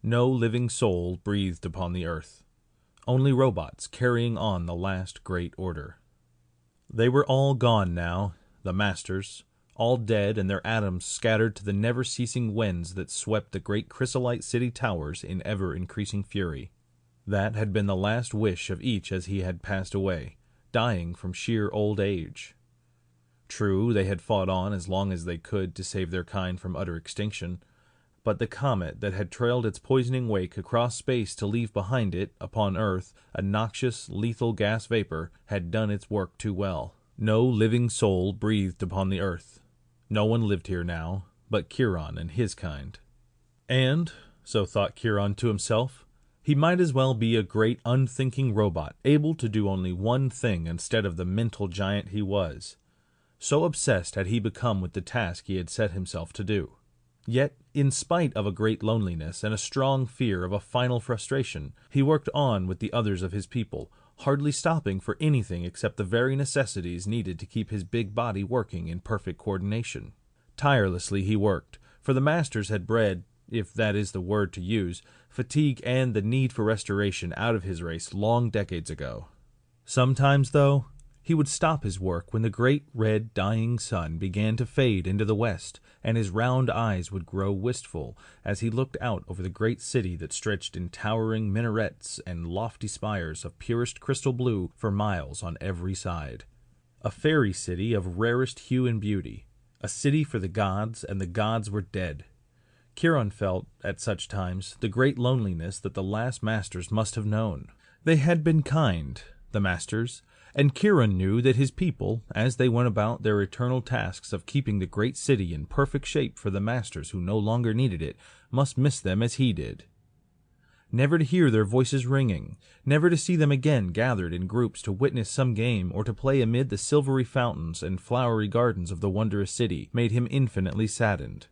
No living soul breathed upon the earth. Only robots carrying on the last great order. They were all gone now, the masters, all dead and their atoms scattered to the never-ceasing winds that swept the great chrysolite city towers in ever-increasing fury. That had been the last wish of each as he had passed away, dying from sheer old age. True, they had fought on as long as they could to save their kind from utter extinction, but the comet that had trailed its poisoning wake across space to leave behind it, upon Earth, a noxious, lethal gas vapor, had done its work too well. No living soul breathed upon the Earth. No one lived here now, but Chiron and his kind. And, so thought Chiron to himself, he might as well be a great unthinking robot, able to do only one thing instead of the mental giant he was. So obsessed had he become with the task he had set himself to do. Yet, in spite of a great loneliness and a strong fear of a final frustration, he worked on with the others of his people, hardly stopping for anything except the very necessities needed to keep his big body working in perfect coordination. Tirelessly he worked, for the masters had bred, if that is the word to use, fatigue and the need for restoration out of his race long decades ago. Sometimes, though, he would stop his work when the great red dying sun began to fade into the west, and his round eyes would grow wistful as he looked out over the great city that stretched in towering minarets and lofty spires of purest crystal blue for miles on every side. A fairy city of rarest hue and beauty, a city for the gods, and the gods were dead. Chiron felt, at such times, the great loneliness that the last masters must have known. They had been kind, the masters, and Chiron knew that his people, as they went about their eternal tasks of keeping the great city in perfect shape for the masters who no longer needed it, must miss them as he did. Never to hear their voices ringing, never to see them again gathered in groups to witness some game or to play amid the silvery fountains and flowery gardens of the wondrous city, made him infinitely saddened.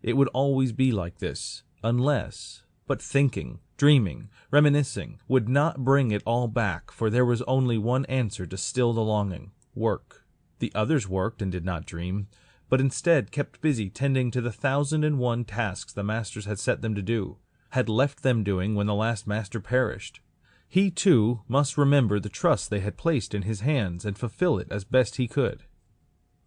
It would always be like this, unless... But thinking, dreaming, reminiscing would not bring it all back, for there was only one answer to still the longing: work. The others worked and did not dream, but instead kept busy tending to the 1,001 tasks the masters had set them to do, had left them doing when the last master perished. He, too, must remember the trust they had placed in his hands and fulfill it as best he could.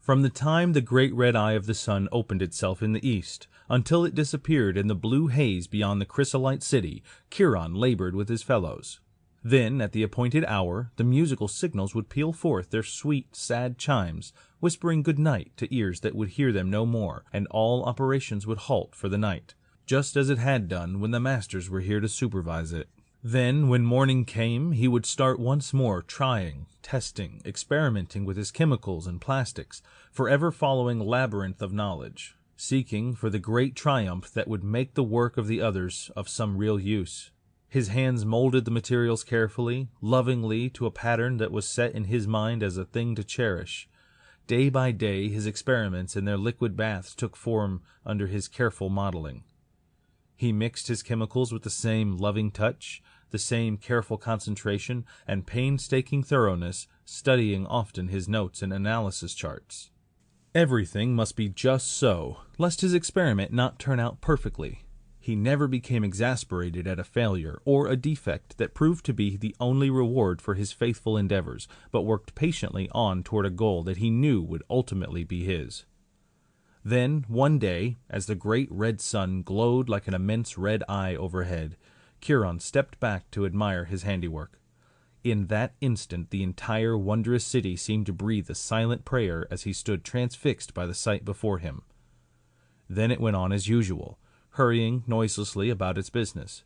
From the time the great red eye of the sun opened itself in the east, until it disappeared in the blue haze beyond the chrysolite city, Chiron labored with his fellows. Then, at the appointed hour, the musical signals would peal forth their sweet, sad chimes, whispering good night to ears that would hear them no more, and all operations would halt for the night, just as it had done when the masters were here to supervise it. Then, when morning came, he would start once more trying, testing, experimenting with his chemicals and plastics, forever following labyrinth of knowledge, seeking for the great triumph that would make the work of the others of some real use. His hands molded the materials carefully, lovingly, to a pattern that was set in his mind as a thing to cherish. Day by day his experiments in their liquid baths took form under his careful modeling. He mixed his chemicals with the same loving touch, the same careful concentration and painstaking thoroughness, studying often his notes and analysis charts. Everything must be just so, lest his experiment not turn out perfectly. He never became exasperated at a failure or a defect that proved to be the only reward for his faithful endeavors, but worked patiently on toward a goal that he knew would ultimately be his. Then, one day, as the great red sun glowed like an immense red eye overhead, Chiron stepped back to admire his handiwork. In that instant the entire wondrous city seemed to breathe a silent prayer as he stood transfixed by the sight before him. Then it went on as usual, hurrying noiselessly about its business.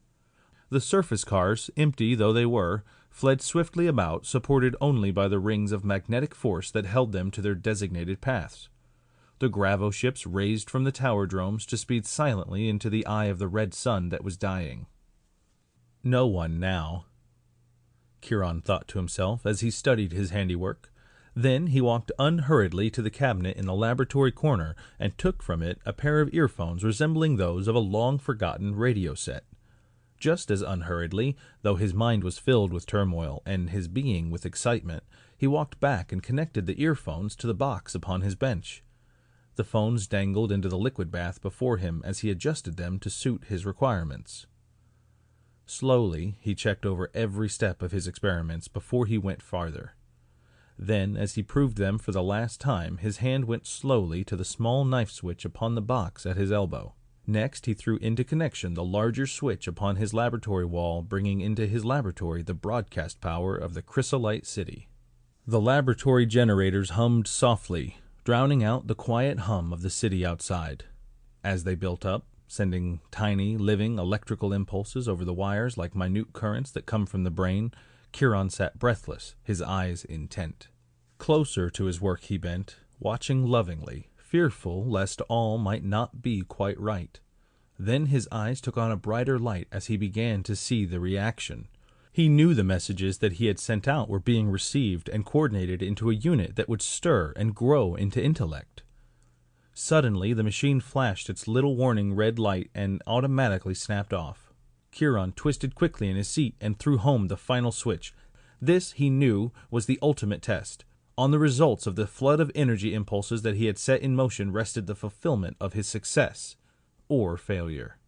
The surface cars, empty though they were, fled swiftly about, supported only by the rings of magnetic force that held them to their designated paths. The gravoships raised from the tower dromes to speed silently into the eye of the red sun that was dying. No one now, Chiron thought to himself as he studied his handiwork. Then he walked unhurriedly to the cabinet in the laboratory corner and took from it a pair of earphones resembling those of a long-forgotten radio set. Just as unhurriedly, though his mind was filled with turmoil and his being with excitement, he walked back and connected the earphones to the box upon his bench. The phones dangled into the liquid bath before him as he adjusted them to suit his requirements. Slowly, he checked over every step of his experiments before he went farther. Then, as he proved them for the last time, his hand went slowly to the small knife switch upon the box at his elbow. Next, he threw into connection the larger switch upon his laboratory wall, bringing into his laboratory the broadcast power of the Chrysolite City. The laboratory generators hummed softly, drowning out the quiet hum of the city outside. As they built up, sending tiny, living electrical impulses over the wires like minute currents that come from the brain, Chiron sat breathless, his eyes intent. Closer to his work he bent, watching lovingly, fearful lest all might not be quite right. Then his eyes took on a brighter light as he began to see the reaction. He knew the messages that he had sent out were being received and coordinated into a unit that would stir and grow into intellect. Suddenly, the machine flashed its little warning red light and automatically snapped off. Chiron twisted quickly in his seat and threw home the final switch. This, he knew, was the ultimate test. On the results of the flood of energy impulses that he had set in motion rested the fulfillment of his success or failure.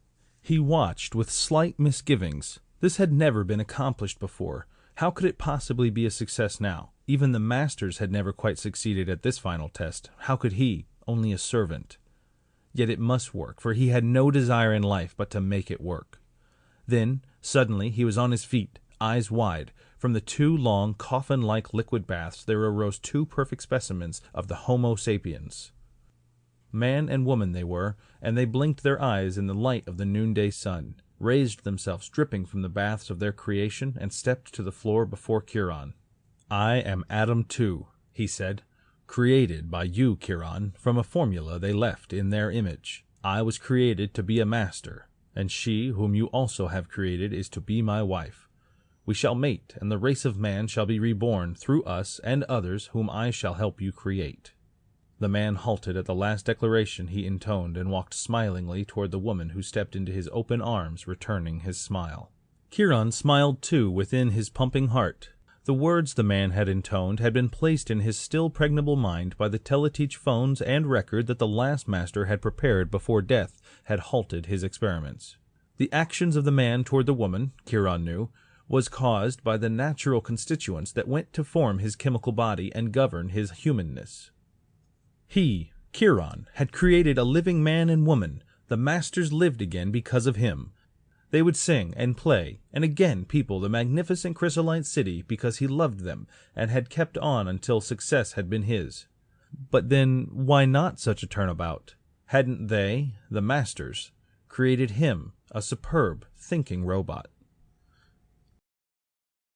He watched with slight misgivings. This had never been accomplished before. How could it possibly be a success now? Even the masters had never quite succeeded at this final test. How could he, only a servant? Yet it must work, for he had no desire in life but to make it work. Then, suddenly, he was on his feet, eyes wide. From the 2 long, coffin-like liquid baths there arose 2 perfect specimens of the Homo sapiens. Man and woman they were, and they blinked their eyes in the light of the noonday sun, raised themselves dripping from the baths of their creation, and stepped to the floor before Chiron. "I am Adam too," he said, "created by you, Chiron, from a formula they left in their image. I was created to be a master, and she whom you also have created is to be my wife. We shall mate, and the race of man shall be reborn through us and others whom I shall help you create." The man halted at the last declaration he intoned and walked smilingly toward the woman who stepped into his open arms, returning his smile. Chiron smiled too within his pumping heart. The words the man had intoned had been placed in his still pregnable mind by the teleteach phones and record that the last master had prepared before death had halted his experiments. The actions of the man toward the woman, Chiron knew, was caused by the natural constituents that went to form his chemical body and govern his humanness. He, Chiron, had created a living man and woman. The masters lived again because of him. They would sing and play, and again people the magnificent Chrysolite City because he loved them and had kept on until success had been his. But then, why not such a turnabout? Hadn't they, the masters, created him, a superb, thinking robot?